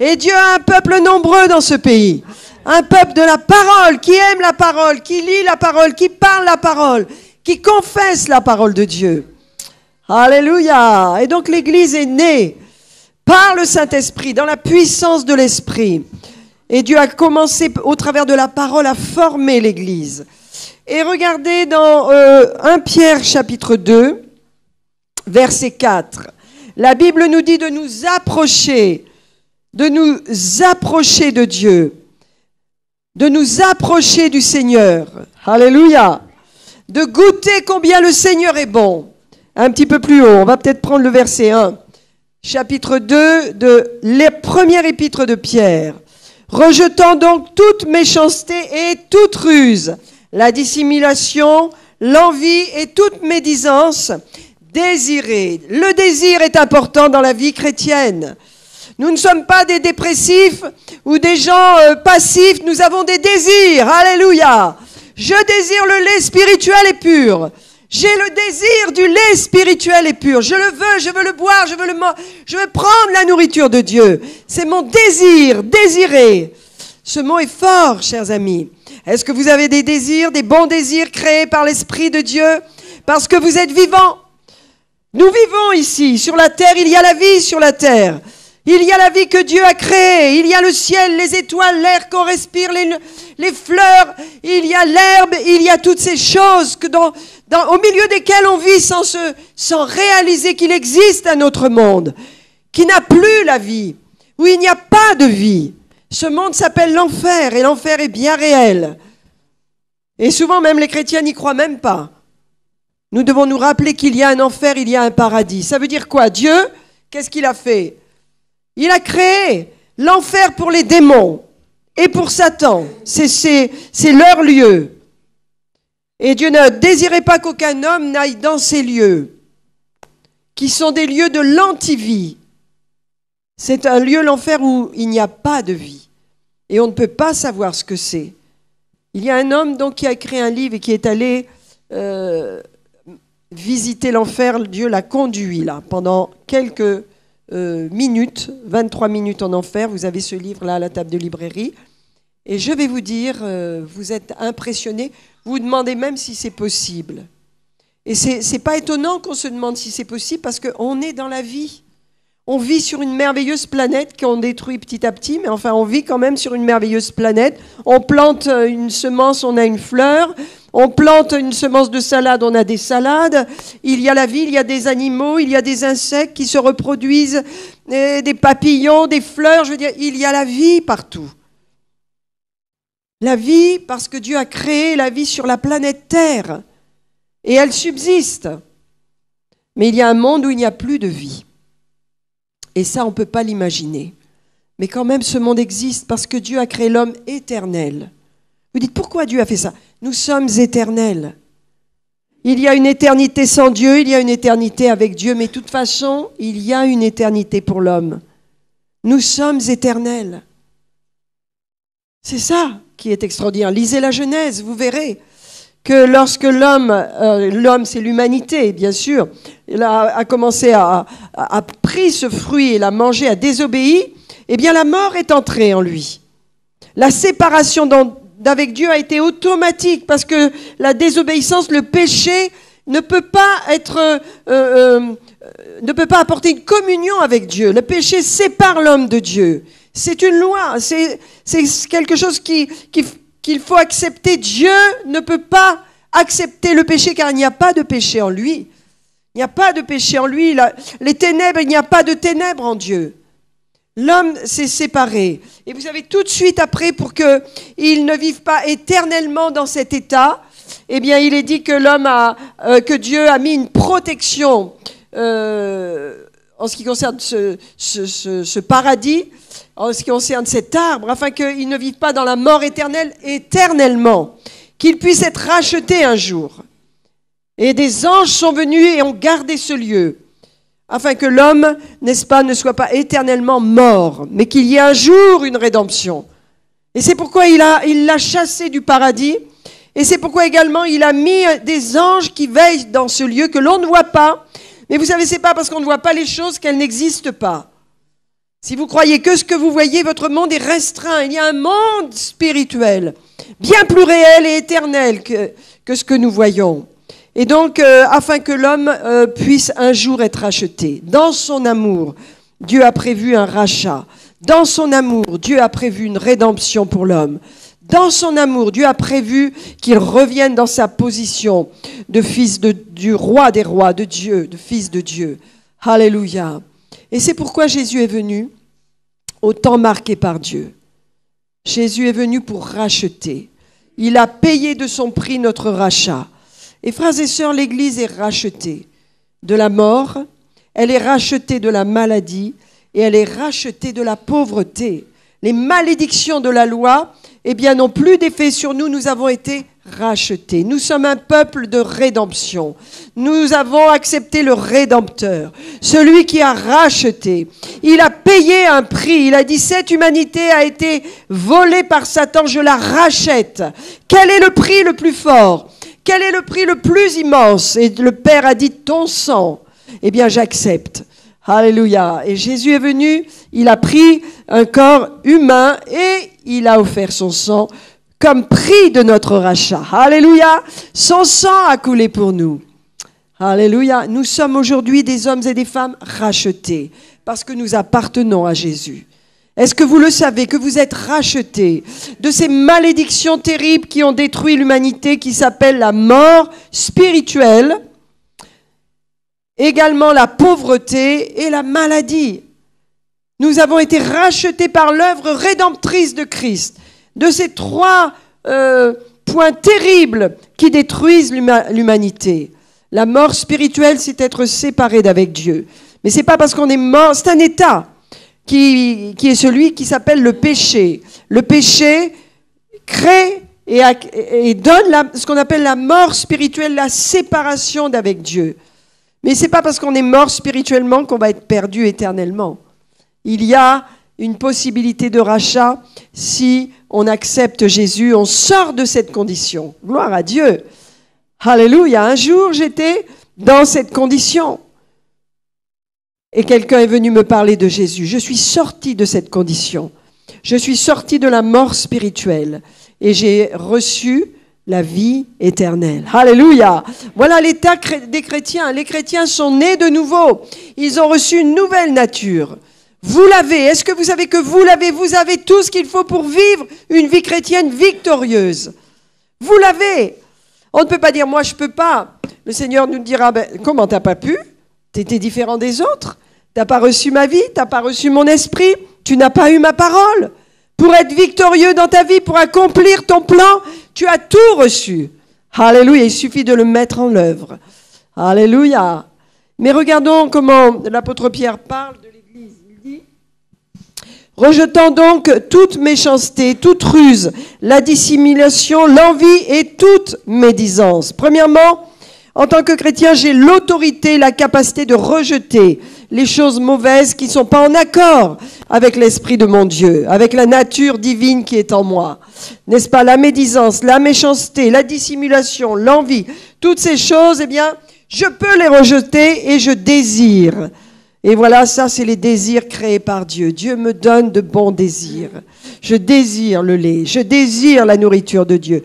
Et Dieu a un peuple nombreux dans ce pays. Un peuple de la parole, qui aime la parole, qui lit la parole, qui parle la parole, qui confesse la parole de Dieu. Alléluia. Et donc l'Église est née par le Saint-Esprit, dans la puissance de l'Esprit. Et Dieu a commencé au travers de la parole à former l'Église. Et regardez dans 1 Pierre chapitre 2, verset 4. La Bible nous dit de nous approcher de Dieu, de nous approcher du Seigneur. Alléluia. De goûter combien le Seigneur est bon. Un petit peu plus haut, on va peut-être prendre le verset 1. Chapitre 2 de la première épître de Pierre. Rejetant donc toute méchanceté et toute ruse, la dissimulation, l'envie et toute médisance, désirez. Le désir est important dans la vie chrétienne. Nous ne sommes pas des dépressifs ou des gens passifs, nous avons des désirs. Alléluia. Je désire le lait spirituel et pur. J'ai le désir du lait spirituel et pur. Je veux le boire, je veux prendre la nourriture de Dieu. C'est mon désir, désirer. Ce mot est fort, chers amis. Est-ce que vous avez des désirs, des bons désirs créés par l'Esprit de Dieu? Parce que vous êtes vivants. Nous vivons ici, sur la terre, il y a la vie sur la terre. Il y a la vie que Dieu a créée. Il y a le ciel, les étoiles, l'air qu'on respire, les fleurs. Il y a l'herbe, il y a toutes ces choses que au milieu desquelles on vit sans réaliser qu'il existe un autre monde, qui n'a plus la vie, où il n'y a pas de vie. Ce monde s'appelle l'enfer, et l'enfer est bien réel. Et souvent même les chrétiens n'y croient même pas. Nous devons nous rappeler qu'il y a un enfer, il y a un paradis. Ça veut dire quoi? Dieu, qu'est-ce qu'il a fait? Il a créé l'enfer pour les démons et pour Satan. C'est leur lieu. Et Dieu ne désirait pas qu'aucun homme n'aille dans ces lieux, qui sont des lieux de l'antivie. C'est un lieu, l'enfer, où il n'y a pas de vie. Et on ne peut pas savoir ce que c'est. Il y a un homme donc qui a écrit un livre et qui est allé visiter l'enfer. Dieu l'a conduit là pendant quelques minutes, 23 minutes en enfer. Vous avez ce livre-là à la table de librairie. Et je vais vous dire, vous êtes impressionnés. Vous vous demandez même si c'est possible. Et c'est pas étonnant qu'on se demande si c'est possible parce qu'on est dans la vie. On vit sur une merveilleuse planète qu'on détruit petit à petit, mais enfin on vit quand même sur une merveilleuse planète. On plante une semence, on a une fleur. On plante une semence de salade, on a des salades. Il y a la vie, il y a des animaux, il y a des insectes qui se reproduisent, des papillons, des fleurs. Je veux dire, il y a la vie partout. La vie, parce que Dieu a créé la vie sur la planète Terre. Et elle subsiste. Mais il y a un monde où il n'y a plus de vie. Et ça, on ne peut pas l'imaginer. Mais quand même, ce monde existe parce que Dieu a créé l'homme éternel. Vous dites, pourquoi Dieu a fait ça? Nous sommes éternels. Il y a une éternité sans Dieu, il y a une éternité avec Dieu, mais de toute façon, il y a une éternité pour l'homme. Nous sommes éternels. C'est ça qui est extraordinaire. Lisez la Genèse, vous verrez que lorsque l'homme c'est l'humanité bien sûr, a commencé à pris ce fruit et l'a mangé, a désobéi, eh bien la mort est entrée en lui. La séparation d'avec Dieu a été automatique parce que la désobéissance, le péché ne peut pas apporter une communion avec Dieu. Le péché sépare l'homme de Dieu. C'est une loi, c'est quelque chose qu'il faut accepter. Dieu ne peut pas accepter le péché car il n'y a pas de péché en lui. Il n'y a pas de péché en lui. Les ténèbres, il n'y a pas de ténèbres en Dieu. L'homme s'est séparé. Et vous savez, tout de suite après, pour qu'il ne vive pas éternellement dans cet état, eh bien, il est dit que que Dieu a mis une protection en ce qui concerne ce paradis, en ce qui concerne cet arbre, afin qu'il ne vive pas dans la mort éternelle, éternellement, qu'il puisse être racheté un jour. Et des anges sont venus et ont gardé ce lieu, afin que l'homme, n'est-ce pas, ne soit pas éternellement mort, mais qu'il y ait un jour une rédemption. Et c'est pourquoi il l'a chassé du paradis, et c'est pourquoi également il a mis des anges qui veillent dans ce lieu que l'on ne voit pas. Mais vous savez, c'est pas parce qu'on ne voit pas les choses qu'elles n'existent pas. Si vous croyez que ce que vous voyez, votre monde est restreint. Il y a un monde spirituel, bien plus réel et éternel que ce que nous voyons. Et donc, afin que l'homme puisse un jour être racheté. Dans son amour, Dieu a prévu un rachat. Dans son amour, Dieu a prévu une rédemption pour l'homme. Dans son amour, Dieu a prévu qu'il revienne dans sa position de fils du roi des rois, de Dieu, de fils de Dieu. Alléluia. Et c'est pourquoi Jésus est venu au temps marqué par Dieu. Jésus est venu pour racheter. Il a payé de son prix notre rachat. Et frères et sœurs, l'Église est rachetée de la mort, elle est rachetée de la maladie et elle est rachetée de la pauvreté. Les malédictions de la loi, n'ont plus d'effet sur nous, nous avons été rachetés. Nous sommes un peuple de rédemption. Nous avons accepté le Rédempteur, celui qui a racheté. Il a payé un prix. Il a dit, cette humanité a été volée par Satan, je la rachète. Quel est le prix le plus fort? Quel est le prix le plus immense? Et le Père a dit, ton sang. J'accepte. Alléluia. Et Jésus est venu, il a pris un corps humain et il a offert son sang comme prix de notre rachat. Alléluia. Son sang a coulé pour nous. Alléluia. Nous sommes aujourd'hui des hommes et des femmes rachetés parce que nous appartenons à Jésus. Est-ce que vous le savez, que vous êtes rachetés de ces malédictions terribles qui ont détruit l'humanité, qui s'appellent la mort spirituelle, également la pauvreté et la maladie. Nous avons été rachetés par l'œuvre rédemptrice de Christ. De ces trois points terribles qui détruisent l'humanité. La mort spirituelle, c'est être séparé d'avec Dieu. Mais c'est pas parce qu'on est mort, c'est un état qui est celui qui s'appelle le péché. Le péché crée et donne ce qu'on appelle la mort spirituelle, la séparation d'avec Dieu. Mais c'est pas parce qu'on est mort spirituellement qu'on va être perdu éternellement. Il y a une possibilité de rachat si on accepte Jésus, on sort de cette condition. Gloire à Dieu. Alléluia. Un jour, j'étais dans cette condition. Et quelqu'un est venu me parler de Jésus. Je suis sorti de cette condition. Je suis sorti de la mort spirituelle. Et j'ai reçu la vie éternelle. Alléluia. Voilà l'état des chrétiens. Les chrétiens sont nés de nouveau. Ils ont reçu une nouvelle nature. Vous l'avez. Est-ce que vous savez que vous l'avez? Vous avez tout ce qu'il faut pour vivre une vie chrétienne victorieuse. Vous l'avez. On ne peut pas dire, moi je peux pas. Le Seigneur nous dira, comment t'as pas pu? T'étais différent des autres. T'as pas reçu ma vie, t'as pas reçu mon esprit, tu n'as pas eu ma parole. Pour être victorieux dans ta vie, pour accomplir ton plan, tu as tout reçu. Alléluia, il suffit de le mettre en œuvre. Alléluia. Mais regardons comment l'apôtre Pierre parle de l'Église. Il dit, rejetant donc toute méchanceté, toute ruse, la dissimulation, l'envie et toute médisance. Premièrement, en tant que chrétien, j'ai l'autorité, la capacité de rejeter les choses mauvaises qui ne sont pas en accord avec l'esprit de mon Dieu, avec la nature divine qui est en moi. N'est-ce pas? La médisance, la méchanceté, la dissimulation, l'envie, toutes ces choses, je peux les rejeter et je désire. Et voilà, ça, c'est les désirs créés par Dieu. Dieu me donne de bons désirs. Je désire le lait, je désire la nourriture de Dieu.